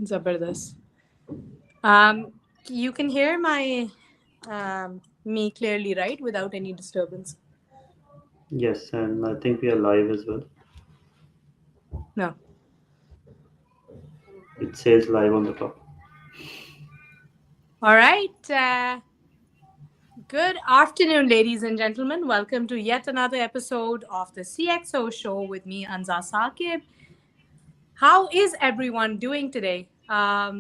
Zabardast. Um, you can hear my me clearly, right? Without any disturbance. Yes, and I think we are live as well. No. It says live on the top. All right. Good afternoon, ladies and gentlemen. Welcome to yet another episode of the CxO show with me, Anza Saqib. How is everyone doing today? I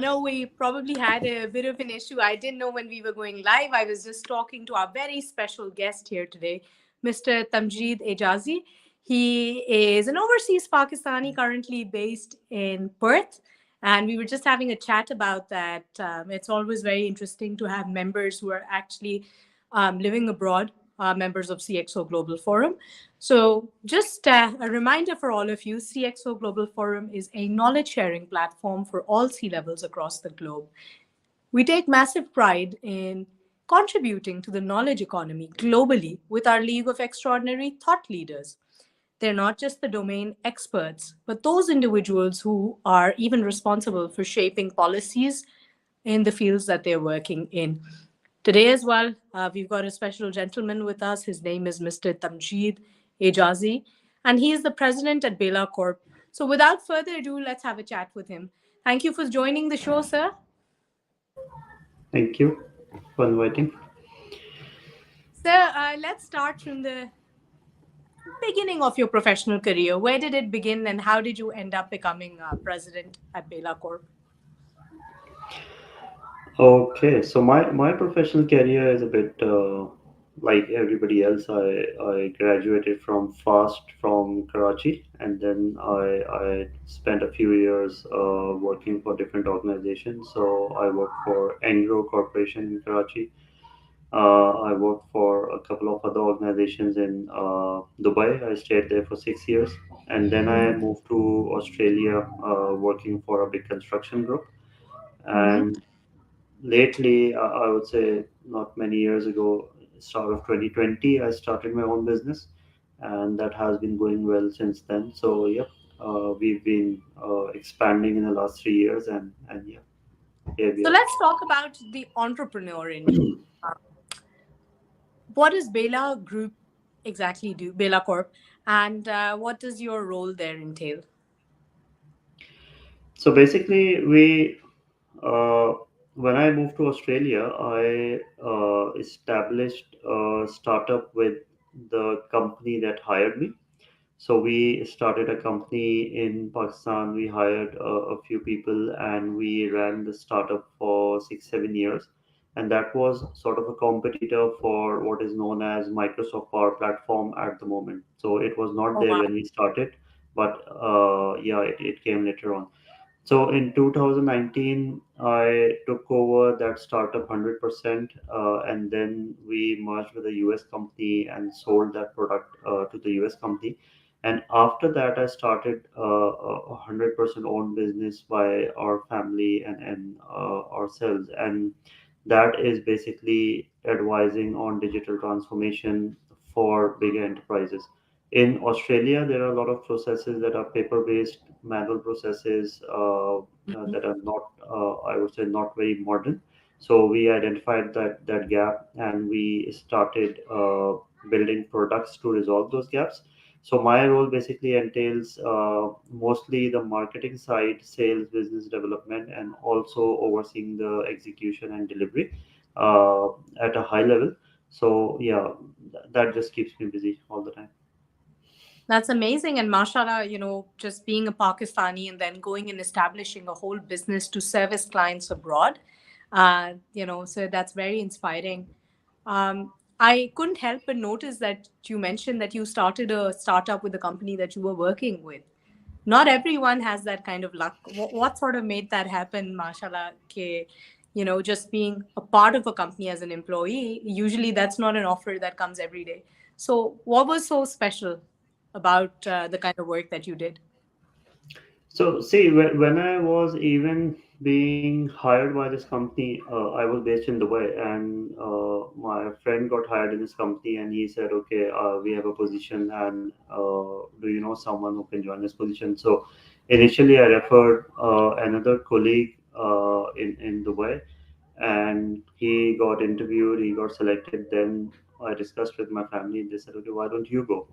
know we probably had a bit of an issue. I didn't know when we were going live. I was just talking to our very special guest here today, Mr. Tamjid Aijazi. He is an overseas Pakistani currently based in Perth. And we were just having a chat about that. It's always very interesting to have members who are actually living abroad, members of CxO Global Forum. So, just a reminder for all of you, CxO Global Forum is a knowledge sharing platform for all C levels across the globe. We take massive pride in contributing to the knowledge economy globally with our League of Extraordinary Thought Leaders. They're not just the domain experts, but those individuals who are even responsible for shaping policies in the fields that they're working in. Today, as well, we've got a special gentleman with us. His name is Mr. Tamjid Aijazi, and he is the president at Bela Corp. So, without further ado, let's have a chat with him. Thank you for joining the show, sir. Thank you for inviting. Sir, let's start from the beginning of your professional career. Where did it begin, and how did you end up becoming president at Bela Corp? Okay, so my professional career is a bit like everybody else. I graduated from FAST from Karachi, and then I spent a few years working for different organizations. So I worked for Angro Corporation in Karachi. I worked for a couple of other organizations in Dubai. I stayed there for 6 years, and then I Mm-hmm. moved to Australia, working for a big construction group. Mm-hmm. And lately, I would say not many years ago, start of 2020, I started my own business, and that has been going well since then. So yeah, we've been expanding in the last 3 years, and yeah, here we So are. let's talk about the entrepreneur in you. Uh, What does Bela Group exactly do, Bela Corp, and what does your role there entail? So basically, uh, when I moved to Australia, I established a startup with the company that hired me. So we started a company in Pakistan. We hired a few people, and we ran the startup for 6, 7 years. And that was sort of a competitor for what is known as Microsoft Power Platform at the moment. So it was not Oh, there wow. when we started, but yeah, it came later on. So in 2019, I took over that startup 100%, and then we merged with a US company and sold that product to the US company. And after that, I started a 100% owned business by our family and ourselves. And that is basically advising on digital transformation for bigger enterprises. In Australia, there are a lot of processes that are paper-based, manual processes Mhm. that are not, I would say, not very modern. So we identified that gap, and we started building products to resolve those gaps. So my role basically entails mostly the marketing side, sales, business development, and also overseeing the execution and delivery uh, at a high level. So yeah, that just keeps me busy all the time. That's amazing. And mashallah, just being a Pakistani and then going and establishing a whole business to service clients abroad, so that's very inspiring. I couldn't help but notice that you mentioned that you started a startup with the company that you were working with. Not everyone has that kind of luck. What sort of made that happen, mashallah? Just being a part of a company as an employee, usually that's not an offer that comes every day. So, what was so special about the kind of work that you did? So see, when I was even being hired by this company, I was based in Dubai, and my friend got hired in this company, and he said, "Okay, we have a position, and do you know someone who can join this position?" So initially, I referred another colleague in Dubai, and he got interviewed, he got selected. Then I discussed with my family, and they said, "Okay, why don't you go?"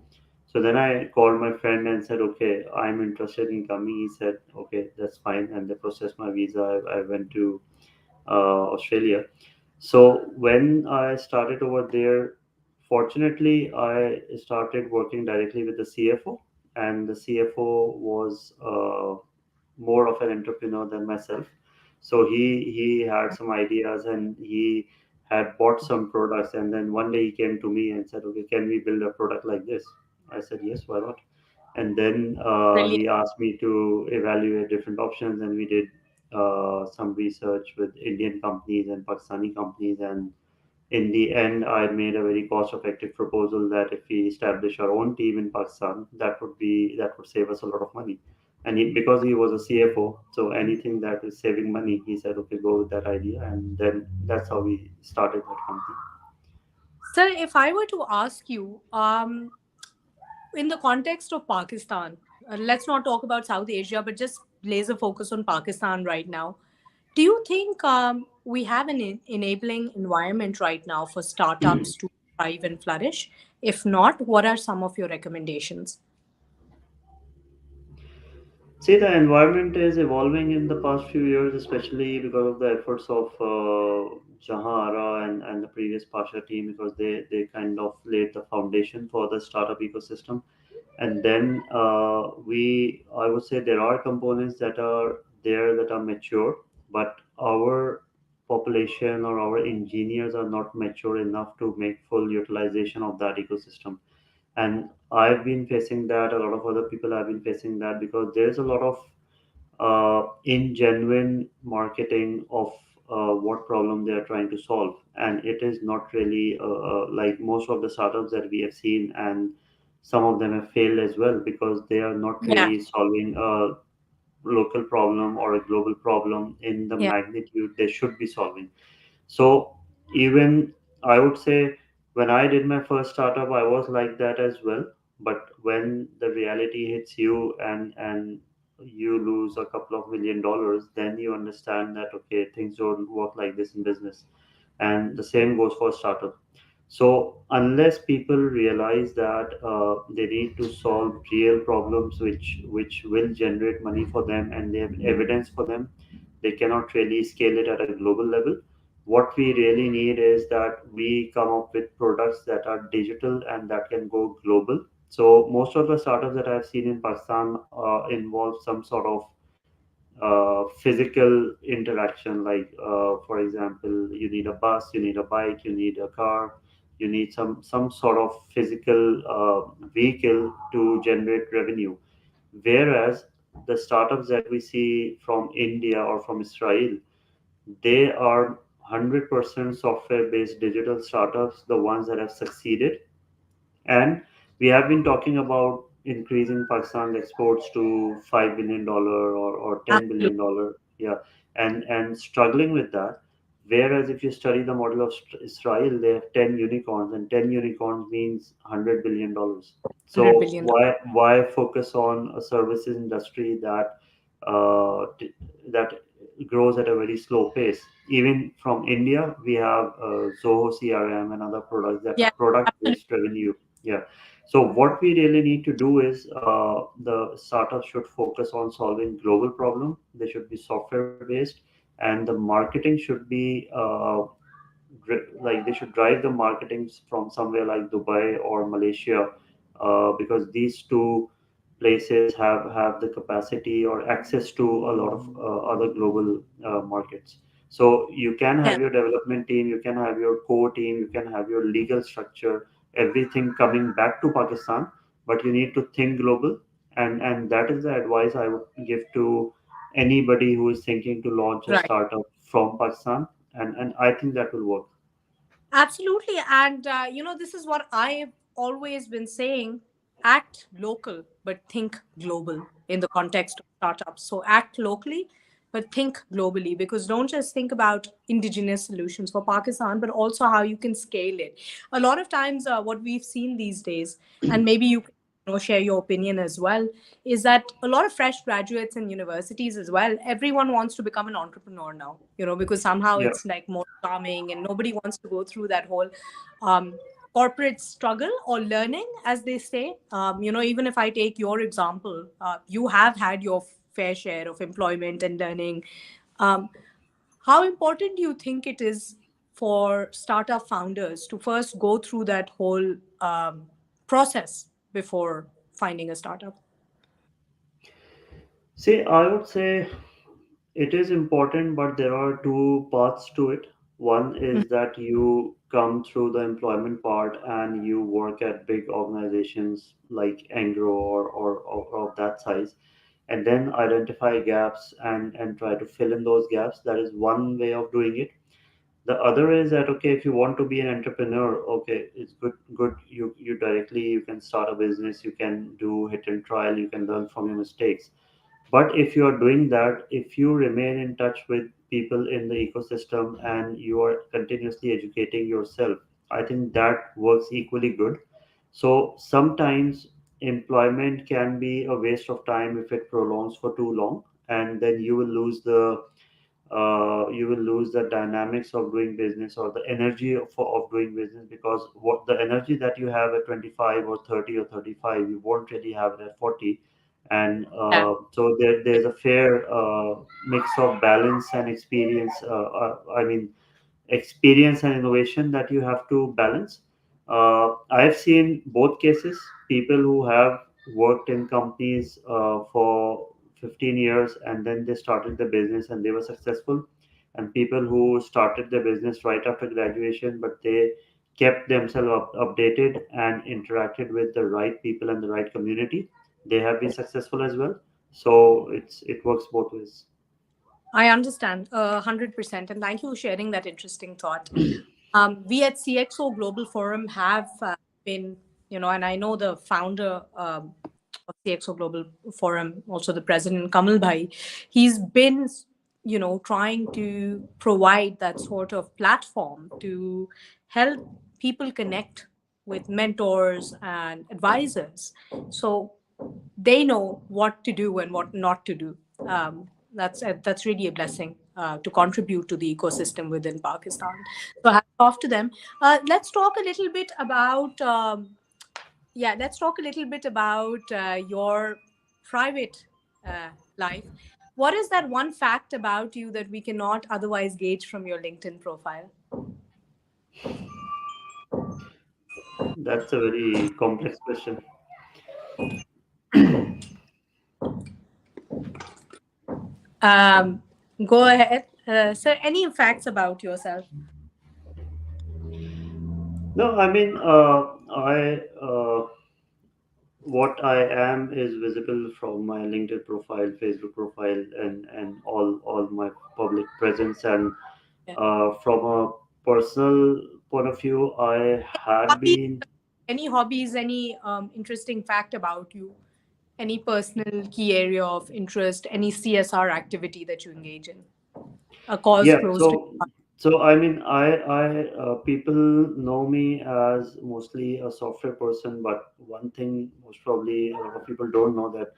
So then I called my friend and said, "Okay, I'm interested in coming." He said, "Okay, that's fine," and they processed my visa. I went to Australia. So when I started over there, fortunately, I started working directly with the CFO, and the CFO was more of an entrepreneur than myself. So he had some ideas, and he had bought some products. And then one day he came to me and said, "Okay, can we build a product like this?" I said, "Yes, why not?" And then Brilliant. he asked me to evaluate different options, and we did some research with Indian companies and Pakistani companies. And in the end, I made a very cost-effective proposal that if we establish our own team in Pakistan, that would save us a lot of money. And because he was a CFO, so anything that is saving money, he said, "Okay, go with that idea." And then that's how we started that company. Sir, if I were to ask you, in the context of Pakistan, let's not talk about South Asia, but just laser focus on Pakistan right now. Do you think we have an enabling environment right now for startups to thrive and flourish? If not, what are some of your recommendations? See, the environment is evolving in the past few years, especially because of the efforts of Jahan Ara and the previous Pasha team, because they kind of laid the foundation for the startup ecosystem. And then I would say there are components that are there that are mature, but our population or our engineers are not mature enough to make full utilization of that ecosystem. And I've been facing that, a lot of other people have been facing that, because there's a lot of ingenuine marketing of what problem they are trying to solve, and it is not really like most of the startups that we have seen, and some of them have failed as well, because they are not Yeah, really solving a local problem or a global problem in the yeah, magnitude they should be solving. So even I would say, when I did my first startup, I was like that as well. But when the reality hits you, and you lose a couple of $1 million, then you understand that, okay, things don't work like this in business. And the same goes for startup. So unless people realize that they need to solve real problems which will generate money for them, and they have evidence for them, they cannot really scale it at a global level. What we really need is that we come up with products that are digital and that can go global. So most of the startups that I've seen in Pakistan involve some sort of physical interaction. Like, for example, you need a bus, you need a bike, you need a car, you need some sort of physical vehicle to generate revenue. Whereas the startups that we see from India or from Israel, they are 100% software based digital startups, the ones that have succeeded. And we have been talking about increasing Pakistan's exports to $5 billion or absolutely. $10 billion. Yeah, and struggling with that. Whereas if you study the model of Israel, they have 10 unicorns, and 10 unicorns means $100 billion. 100 So billion. why focus on a services industry that that grows at a very slow pace? Even from India, we have Zoho CRM and other products that are Yeah, product absolutely. based revenue. Yeah. So what we really need to do is, the startups should focus on solving global problem. They should be software based, and the marketing should be like they should drive the marketing from somewhere like Dubai or Malaysia, because these two places have the capacity or access to a lot of other global markets. So you can Yeah, have your development team, you can have your core team, you can have your legal structure, everything coming back to Pakistan, but you need to think global. And that is the advice I would give to anybody who is thinking to launch a right. startup from Pakistan, and I think that will work. Absolutely. And, this is what I've always been saying: act local, but think global in the context of startups. So act locally, but think globally, because don't just think about indigenous solutions for Pakistan, but also how you can scale it. A lot of times, what we've seen these days, and maybe you can share your opinion as well, is that a lot of fresh graduates in universities as well, everyone wants to become an entrepreneur now, because somehow Yeah. it's like more charming and nobody wants to go through that whole um, corporate struggle or learning, as they say. Even if I take your example, you have had your fair share of employment and learning. Um, how important do you think it is for startup founders to first go through that whole process before finding a startup? See, I would say it is important, but there are two parts to it. One is that you come through the employment part and you work at big organizations like Angro or of that size, and then identify gaps and try to fill in those gaps. That is one way of doing it. The other is that, okay, if you want to be an entrepreneur, okay, it's good. You directly, you can start a business, you can do hit and trial, you can learn from your mistakes. But if you are doing that, if you remain in touch with people in the ecosystem and you are continuously educating yourself, I think that works equally good. So sometimes employment can be a waste of time if it prolongs for too long, and then you will lose the dynamics of doing business or the energy of doing business, because what the energy that you have at 25 or 30 or 35 you won't really have it at 40. And Yeah. so there's a fair mix of balance and experience, I mean experience and innovation that you have to balance. I've seen both cases: people who have worked in companies for 15 years and then they started the business and they were successful, and people who started the business right after graduation but they kept themselves updated and interacted with the right people and the right community. They have been successful as well. So it works both ways. I understand 100%. And thank you for sharing that interesting thought. We at CxO Global Forum have been, and I know the founder of CxO Global Forum, also the president, Kamal Bhai, he's been, trying to provide that sort of platform to help people connect with mentors and advisors. So they know what to do and what not to do. That's really a blessing to contribute to the ecosystem within Pakistan. So hats off to them. Let's talk a little bit about let's talk a little bit about your private life. What is that one fact about you that we cannot otherwise gauge from your LinkedIn profile? That's a very complex question. Um, Go ahead. So, any facts about yourself? No, I mean, I what I am is visible from my LinkedIn profile, Facebook profile, and all my public presence. And Yeah. from a personal point of view, I had Hobbies, been. any hobbies, any interesting fact about you, any personal key area of interest, any CSR activity that you engage in, a cause Yeah, close to so so I mean, people know me as mostly a software person, but one thing most probably a lot of people don't know that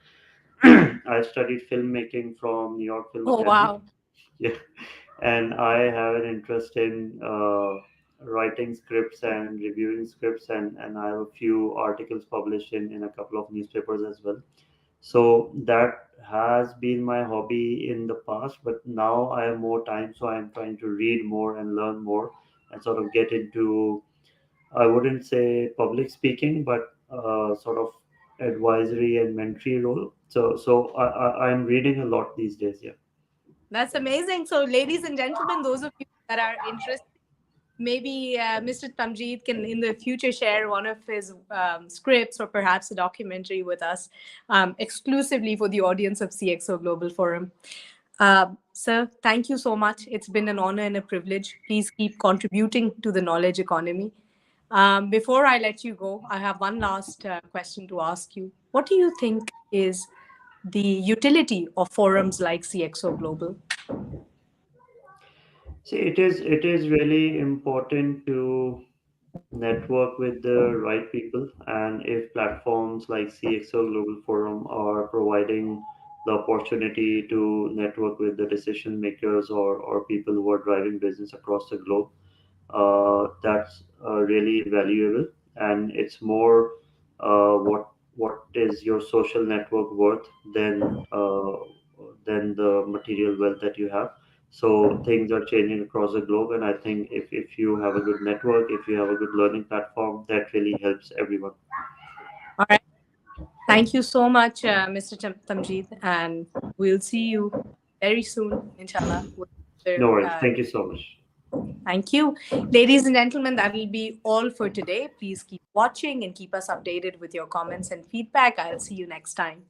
I studied filmmaking from New York Film Oh, Academy. wow. Yeah, and I have an interest in writing scripts and reviewing scripts, and I have a few articles published in a couple of newspapers as well. So that has been my hobby in the past, but now I have more time, so I'm trying to read more and learn more and sort of get into, I wouldn't say public speaking, but sort of advisory and mentoring role. I'm reading a lot these days. Yeah. That's amazing. So, ladies and gentlemen, those of you that are interested, maybe Mr. Tamjid can in the future share one of his scripts or perhaps a documentary with us exclusively for the audience of CxO Global Forum. Sir, thank you so much. It's been an honor and a privilege. Please keep contributing to the knowledge economy. Before I let you go, I have one last question to ask you. What do you think is the utility of forums like CxO Global? See, it is really important to network with the right people, and if platforms like CxO Global Forum are providing the opportunity to network with the decision makers or people who are driving business across the globe, that's really valuable, and it's more what is your social network worth than the material wealth that you have. So things are changing across the globe, and I think if you have a good network, if you have a good learning platform, that really helps everyone. All right. Thank you so much, Mr. Tamjid, and we'll see you very soon, inshallah. No worries. Thank you so much. Thank you. Ladies and gentlemen, that will be all for today. Please keep watching and keep us updated with your comments and feedback. I'll see you next time.